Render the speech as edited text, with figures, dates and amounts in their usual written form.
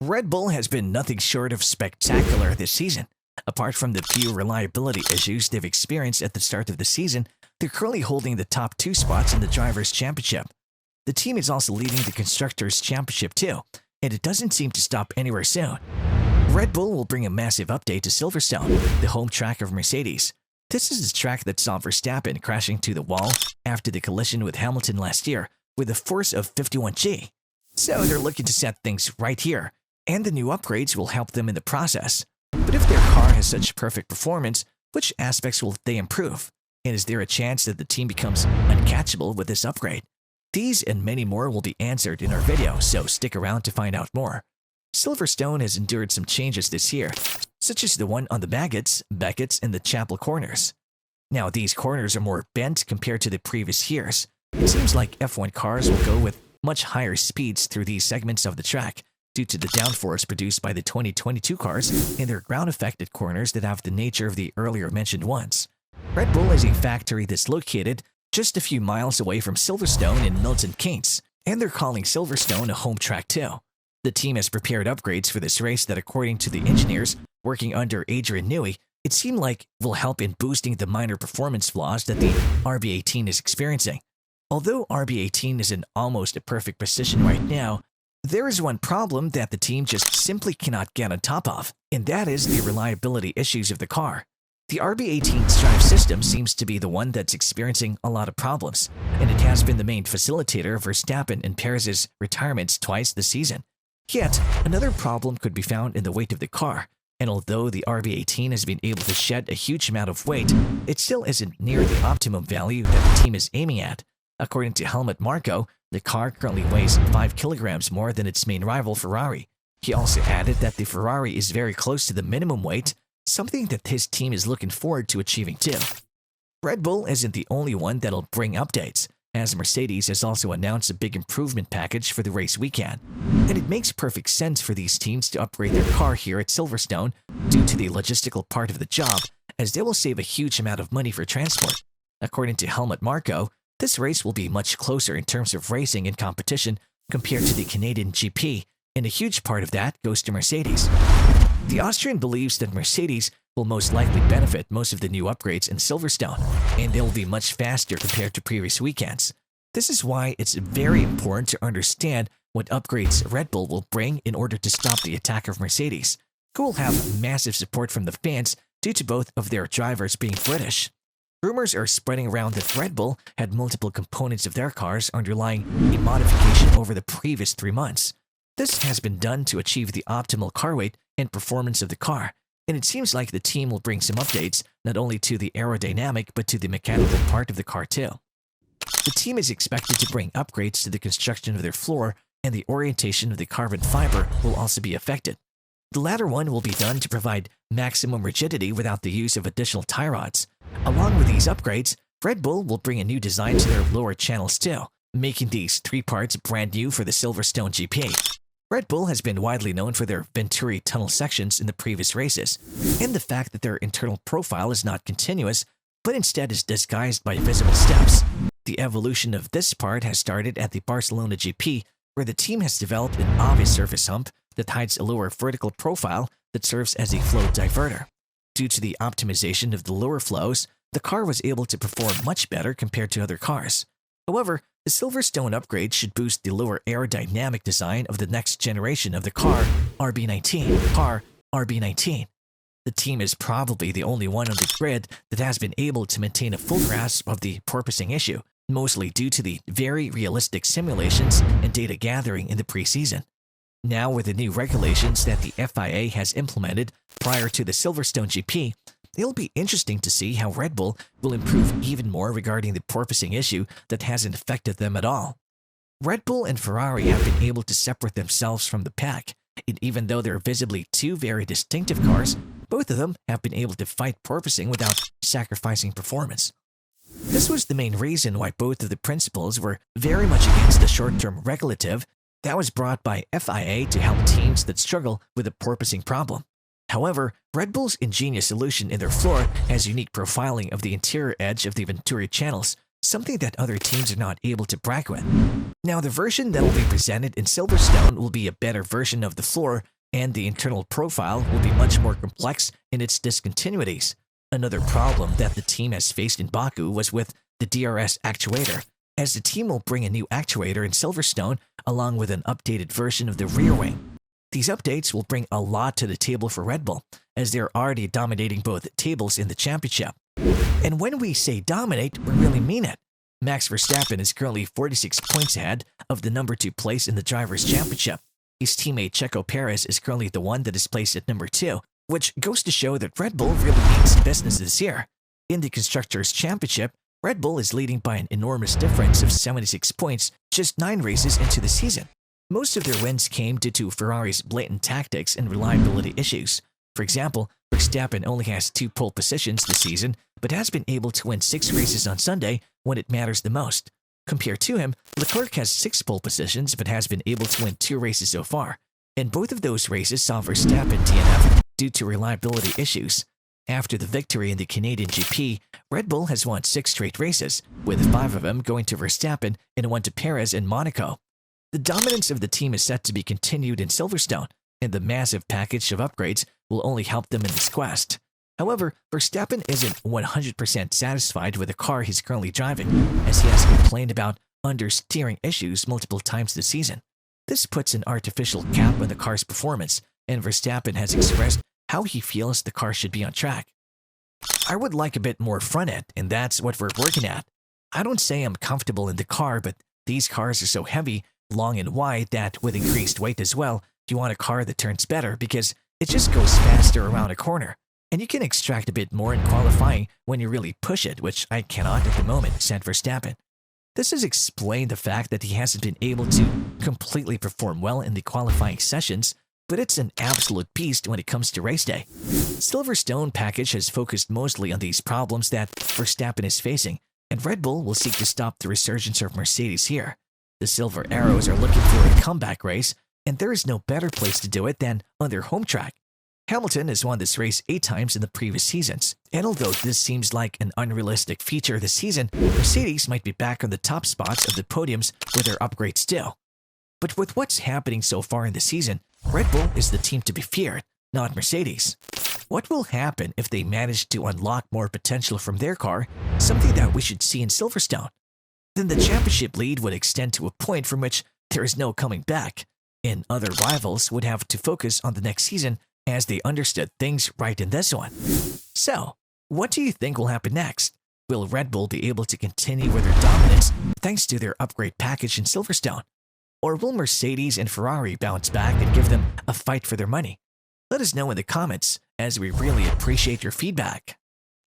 Red Bull has been nothing short of spectacular this season. Apart from the few reliability issues they've experienced at the start of the season, they're currently holding the top two spots in the Drivers' Championship. The team is also leading the Constructors' Championship too, and it doesn't seem to stop anywhere soon. Red Bull will bring a massive update to Silverstone, the home track of Mercedes. This is the track that saw Verstappen crashing to the wall after the collision with Hamilton last year with a force of 51 G. So they're looking to set things right here, and the new upgrades will help them in the process. But if their car has such perfect performance, which aspects will they improve? And is there a chance that the team becomes uncatchable with this upgrade? These and many more will be answered in our video, so stick around to find out more. Silverstone has endured some changes this year, such as the one on the Beckett's, and the Chapel corners. Now these corners are more bent compared to the previous years. It seems like F1 cars will go with much higher speeds through these segments of the track due to the downforce produced by the 2022 cars and their ground-affected corners that have the nature of the earlier mentioned ones. Red Bull is a factory that's located just a few miles away from Silverstone in Milton Keynes, and they're calling Silverstone a home track too. The team has prepared upgrades for this race that, according to the engineers working under Adrian Newey, it seemed like will help in boosting the minor performance flaws that the RB18 is experiencing. Although RB18 is in almost a perfect position right now, there is one problem that the team just simply cannot get on top of, and that is the reliability issues of the car. The RB18's drive system seems to be the one that's experiencing a lot of problems, and it has been the main facilitator of Verstappen and Perez's retirements twice this season. Yet, another problem could be found in the weight of the car, and although the RB18 has been able to shed a huge amount of weight, it still isn't near the optimum value that the team is aiming at. According to Helmut Marko, the car currently weighs 5 kilograms more than its main rival Ferrari. He also added that the Ferrari is very close to the minimum weight, something that his team is looking forward to achieving too. Red Bull isn't the only one that'll bring updates, as Mercedes has also announced a big improvement package for the race weekend. And it makes perfect sense for these teams to upgrade their car here at Silverstone due to the logistical part of the job, as they will save a huge amount of money for transport. According to Helmut Marko, this race will be much closer in terms of racing and competition compared to the Canadian GP, and a huge part of that goes to Mercedes. The Austrian believes that Mercedes will most likely benefit most of the new upgrades in Silverstone, and they will be much faster compared to previous weekends. This is why it's very important to understand what upgrades Red Bull will bring in order to stop the attack of Mercedes, who will have massive support from the fans due to both of their drivers being British. Rumors are spreading around that Red Bull had multiple components of their cars underlying a modification over the previous 3 months. This has been done to achieve the optimal car weight and performance of the car, and it seems like the team will bring some updates not only to the aerodynamic but to the mechanical part of the car too. The team is expected to bring upgrades to the construction of their floor, and the orientation of the carbon fiber will also be affected. The latter one will be done to provide maximum rigidity without the use of additional tie rods. Along with these upgrades, Red Bull will bring a new design to their lower channels too, making these 3 parts brand new for the Silverstone GP. Red Bull has been widely known for their Venturi tunnel sections in the previous races, and the fact that their internal profile is not continuous, but instead is disguised by visible steps. The evolution of this part has started at the Barcelona GP, where the team has developed an obvious surface hump that hides a lower vertical profile that serves as a flow diverter. Due to the optimization of the lower flows, the car was able to perform much better compared to other cars. However, the Silverstone upgrade should boost the lower aerodynamic design of the next generation of the car RB19. The team is probably the only one on the grid that has been able to maintain a full grasp of the porpoising issue, mostly due to the very realistic simulations and data gathering in the preseason. Now, with the new regulations that the FIA has implemented prior to the Silverstone GP, it'll be interesting to see how Red Bull will improve even more regarding the porpoising issue that hasn't affected them at all. Red Bull and Ferrari have been able to separate themselves from the pack, and even though they're visibly 2 very distinctive cars, both of them have been able to fight porpoising without sacrificing performance. This was the main reason why both of the principals were very much against the short-term regulative that was brought by FIA to help teams that struggle with the porpoising problem. However, Red Bull's ingenious solution in their floor has unique profiling of the interior edge of the Venturi channels, something that other teams are not able to brag with. Now, the version that will be presented in Silverstone will be a better version of the floor, and the internal profile will be much more complex in its discontinuities. Another problem that the team has faced in Baku was with the DRS actuator, as the team will bring a new actuator in Silverstone along with an updated version of the rear wing. These updates will bring a lot to the table for Red Bull, as they're already dominating both tables in the championship. And when we say dominate, we really mean it. Max Verstappen is currently 46 points ahead of the number 2 place in the Drivers' Championship. His teammate Checo Perez is currently the one that is placed at number 2, which goes to show that Red Bull really means business this year. In the Constructors' Championship, Red Bull is leading by an enormous difference of 76 points just 9 races into the season. Most of their wins came due to Ferrari's blatant tactics and reliability issues. For example, Verstappen only has 2 pole positions this season, but has been able to win 6 races on Sunday when it matters the most. Compared to him, Leclerc has 6 pole positions but has been able to win 2 races so far. And both of those races saw Verstappen DNF due to reliability issues. After the victory in the Canadian GP, Red Bull has won 6 straight races, with 5 of them going to Verstappen and 1 to Perez in Monaco. The dominance of the team is set to be continued in Silverstone, and the massive package of upgrades will only help them in this quest. However, Verstappen isn't 100% satisfied with the car he's currently driving, as he has complained about understeering issues multiple times this season. This puts an artificial cap on the car's performance, and Verstappen has expressed how he feels the car should be on track. I would like a bit more front end, and that's what we're working at. I don't say I'm comfortable in the car, but these cars are so heavy, long and wide that with increased weight as well, you want a car that turns better because it just goes faster around a corner. And you can extract a bit more in qualifying when you really push it, which I cannot at the moment, said Verstappen. This has explained the fact that he hasn't been able to completely perform well in the qualifying sessions, but it's an absolute beast when it comes to race day. Silverstone package has focused mostly on these problems that Verstappen is facing, and Red Bull will seek to stop the resurgence of Mercedes here. The Silver Arrows are looking for a comeback race, and there is no better place to do it than on their home track. Hamilton has won this race 8 times in the previous seasons, and although this seems like an unrealistic feature this season, Mercedes might be back on the top spots of the podiums with their upgrades still. But with what's happening so far in the season, Red Bull is the team to be feared, not Mercedes. What will happen if they manage to unlock more potential from their car, something that we should see in Silverstone? Then the championship lead would extend to a point from which there is no coming back, and other rivals would have to focus on the next season as they understood things right in this one. So, what do you think will happen next? Will Red Bull be able to continue with their dominance thanks to their upgrade package in Silverstone? Or will Mercedes and Ferrari bounce back and give them a fight for their money? Let us know in the comments, as we really appreciate your feedback.